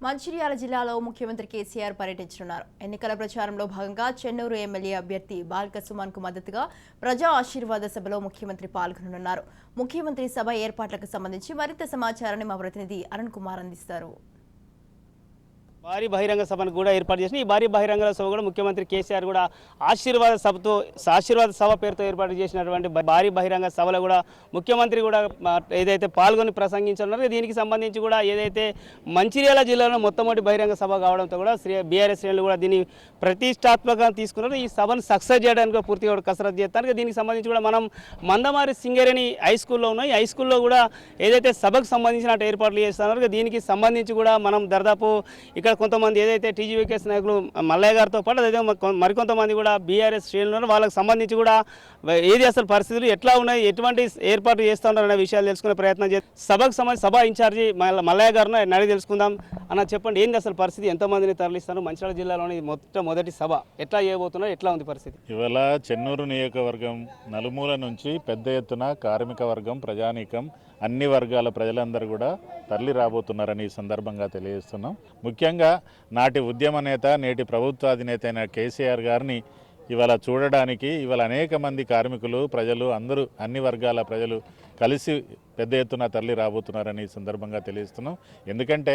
మంచిర్యాల జిల్లాలో ముఖ్యమంత్రి కేసీఆర్ పర్యటించనున్నారు. ఎన్నికల ప్రచారంలో భాగంగా చెన్నూరు ఎమ్మెల్యే అభ్యర్థి బాల్క సుమన్ కు మద్దతుగా ప్రజా ఆశీర్వాద సభలో ముఖ్యమంత్రి పాల్గొననున్నారు. ముఖ్యమంత్రి సభ ఏర్పాట్లకు సంబంధించి మరింత సమాచారాన్ని మా ప్రతినిధి అరుణ్ కుమార్ అందిస్తారు. భారీ బహిరంగ సభను కూడా ఏర్పాటు చేసిన ఈ భారీ బహిరంగ సభ కూడా ముఖ్యమంత్రి కేసీఆర్ కూడా ఆశీర్వాద సభ పేరుతో ఏర్పాటు చేసినటువంటి భారీ బహిరంగ సభలో కూడా ముఖ్యమంత్రి కూడా ఏదైతే పాల్గొని ప్రసంగించున్నారో దీనికి సంబంధించి కూడా ఏదైతే మంచిర్యాల జిల్లాలో మొట్టమొదటి బహిరంగ సభ కావడంతో కూడా బీఆర్ఎస్ శ్రేణులు కూడా దీన్ని ప్రతిష్టాత్మకంగా తీసుకున్నారు. ఈ సభను సక్సెస్ చేయడానికి పూర్తిగా కసరత్తు చేస్తారు. దీనికి సంబంధించి కూడా మనం మందమారి సింగరేణి హై స్కూల్లో ఉన్నాయి. హై స్కూల్లో కూడా ఏదైతే సభకు సంబంధించిన ఏర్పాట్లు చేస్తున్నారు దీనికి సంబంధించి కూడా మనం దాదాపు ఇక్కడ కొంతమంది ఏదైతే టీజీవీకేఎస్ నాయకులు మల్లయ్య గారితో పాటు అదే మరికొంతమంది కూడా బీఆర్ఎస్ శ్రేణులు వాళ్ళకి సంబంధించి కూడా ఏది అసలు పరిస్థితులు ఎట్లా ఉన్నాయి, ఎటువంటి ఏర్పాటు చేస్తూ ఉన్నారనే విషయాలు తెలుసుకునే ప్రయత్నం చేస్తాం. సభకు సంబంధించి సభ ఇన్ఛార్జి మల్లయ్య గారిని అడిగి తెలుసుకుందాం. అన్న చెప్పండి, ఏంది అసలు పరిస్థితి, ఎంతమందిని తరలిస్తారు? మంచిర్యాల జిల్లాలోని మొదటి సభ ఎట్లా చేయబోతున్నారు, ఎట్లా ఉంది పరిస్థితి? ఇవాళ చెన్నూరు నియోజకవర్గం నలుమూల నుంచి పెద్ద ఎత్తున కార్మిక వర్గం, ప్రజానీకం, అన్ని వర్గాల ప్రజలందరూ కూడా తరలి రాబోతున్నారని ఈ సందర్భంగా తెలియజేస్తున్నాం. ముఖ్యంగా నాటి ఉద్యమ నేత, నేటి ప్రభుత్వాధినేత అయిన కేసీఆర్ గారిని ఇవాళ చూడడానికి ఇవాళ అనేక మంది కార్మికులు, ప్రజలు అందరూ అన్ని వర్గాల ప్రజలు కలిసి పెద్ద ఎత్తున తరలి రాబోతున్నారని ఈ సందర్భంగా తెలియజేస్తున్నాం. ఎందుకంటే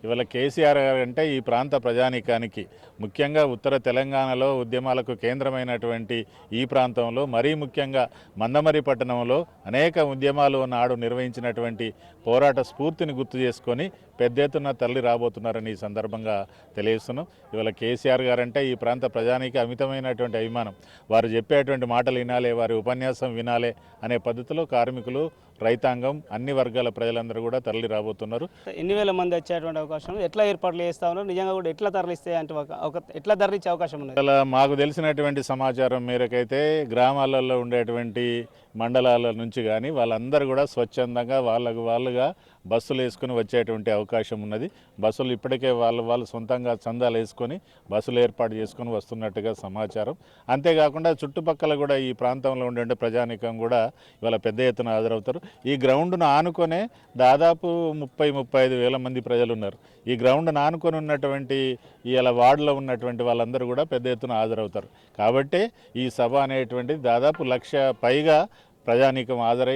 ఇవాళ కేసీఆర్ గారు అంటే ఈ ప్రాంత ప్రజానీకానికి, ముఖ్యంగా ఉత్తర తెలంగాణలో ఉద్యమాలకు కేంద్రమైనటువంటి ఈ ప్రాంతంలో, మరీ ముఖ్యంగా మందమరి పట్టణంలో అనేక ఉద్యమాలు నాడు నిర్వహించినటువంటి పోరాట స్ఫూర్తిని గుర్తు చేసుకొని పెద్ద ఎత్తున తరలి రాబోతున్నారని ఈ సందర్భంగా తెలియజేస్తున్నాం. ఇవాళ కేసీఆర్ గారు అంటే ఈ ప్రాంత ప్రజానికి అమితమైనటువంటి అభిమానం. వారు చెప్పేటువంటి మాటలు వినాలే, వారి ఉపన్యాసం వినాలే అనే పద్ధతిలో కార్మికులు, రైతాంగం, అన్ని వర్గాల ప్రజలందరూ కూడా తరలి రాబోతున్నారు. ఎన్ని వేల మంది వచ్చేటువంటి అవకాశం, ఎట్లా ఏర్పాట్లు చేస్తా ఉన్నారు, నిజంగా కూడా ఎట్లా తరలిస్తే అంటే ఎట్లా తరలించే అవకాశం ఉంది? అలా మాకు తెలిసినటువంటి సమాచారం మేరకైతే గ్రామాలలో ఉండేటువంటి మండలాల నుంచి కానీ వాళ్ళందరూ కూడా స్వచ్ఛందంగా వాళ్ళుగా బస్సులు వేసుకుని వచ్చేటువంటి అవకాశం ఉన్నది. బస్సులు ఇప్పటికే వాళ్ళు సొంతంగా చందాలు వేసుకొని బస్సులు ఏర్పాటు చేసుకొని వస్తున్నట్టుగా సమాచారం. అంతేకాకుండా చుట్టుపక్కల కూడా ఈ ప్రాంతంలో ఉండే ప్రజానీకం కూడా ఇవాళ పెద్ద ఎత్తున హాజరవుతారు. ఈ గ్రౌండ్ను ఆనుకొనే దాదాపు 30-35 వేల మంది ప్రజలు ఉన్నారు. ఈ గ్రౌండ్ను ఆనుకొని ఉన్నటువంటి ఇలా వార్డులో ఉన్నటువంటి వాళ్ళందరూ కూడా పెద్ద ఎత్తున హాజరవుతారు. కాబట్టి ఈ సభ అనేటువంటిది దాదాపు 1,00,000 పైగా ప్రజానీకం హాజరై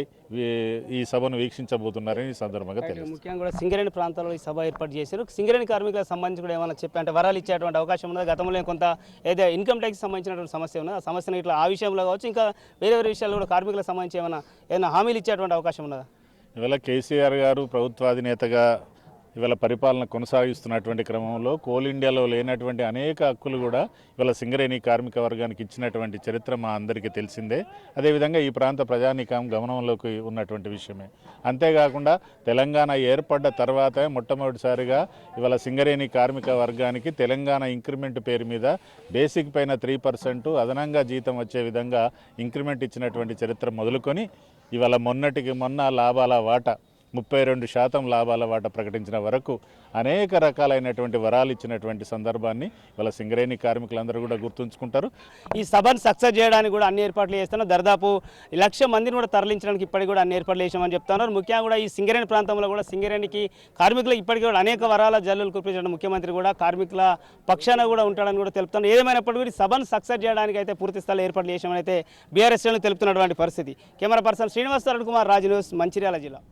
ఈ సభను వీక్షించబోతున్నారని ఈ సందర్భంగా తెలియదు. ముఖ్యంగా కూడా సింగరేణి ప్రాంతాల్లో ఈ సభ ఏర్పాటు చేశారు. సింగరేణి కార్మికులకు సంబంధించి కూడా ఏమైనా చెప్పి అంటే వరాలు ఇచ్చేటువంటి అవకాశం ఉన్నది? గతంలో కొంత ఏదైతే ఇన్కమ్ ట్యాక్స్ సంబంధించినటువంటి సమస్య ఉన్నది, ఆ సమస్యను ఇట్లా ఆ విషయంలో కావచ్చు, ఇంకా వేరే విషయాలు కూడా కార్మికులకు సంబంధించి ఏమైనా హామీలు ఇచ్చేటువంటి అవకాశం ఉన్నదా? ఇవాళ కేసీఆర్ గారు ప్రభుత్వాధినేతగా ఇవాళ పరిపాలన కొనసాగిస్తున్నటువంటి క్రమంలో కోల్ ఇండియాలో లేనటువంటి అనేక హక్కులు కూడా ఇవాళ సింగరేణి కార్మిక వర్గానికి ఇచ్చినటువంటి చరిత్ర మా అందరికీ తెలిసిందే. అదేవిధంగా ఈ ప్రాంత ప్రజానీకం గమనంలోకి ఉన్నటువంటి విషయమే. అంతేకాకుండా తెలంగాణ ఏర్పడ్డ తర్వాత మొట్టమొదటిసారిగా ఇవాళ సింగరేణి కార్మిక వర్గానికి తెలంగాణ ఇంక్రిమెంట్ పేరు మీద బేసిక్ పైన 3% అదనంగా జీతం వచ్చే విధంగా ఇంక్రిమెంట్ ఇచ్చినటువంటి చరిత్ర మొదలుకొని ఇవాళ మొన్న లాభాల వాటా 32% లాభాల వాటా ప్రకటించిన వరకు అనేక రకాలైనటువంటి వరాలు ఇచ్చినటువంటి సందర్భాన్ని వాళ్ళ సింగరేణి కార్మికులందరూ కూడా గుర్తుంచుకుంటారు. ఈ సభను సక్సెస్ చేయడానికి కూడా అన్ని ఏర్పాట్లు చేస్తున్నారు. దాదాపు 1,00,000 మందిని కూడా తరలించడానికి ఇప్పటికి కూడా అన్ని ఏర్పాట్లు చేసామని చెప్తున్నారు. ముఖ్యంగా కూడా ఈ సింగరేణి ప్రాంతంలో కూడా సింగరేణికి కార్మికులకు ఇప్పటికీ కూడా అనేక వరాల జల్లులు కురిపించడం ముఖ్యమంత్రి కూడా కార్మికుల పక్షాన కూడా ఉంటాడని కూడా తెలుపుతున్నారు. ఏదేమైనప్పటికీ కూడా సభను సక్సెస్ చేయడానికి అయితే పూర్తి స్థాయిలో ఏర్పాట్లు చేసామని అయితే బీఆర్ఎస్ తెలుపుతున్నటువంటి పరిస్థితి. Camera person Srinivas, Arun Kumar, Raj news, Mancherial జిల్లా.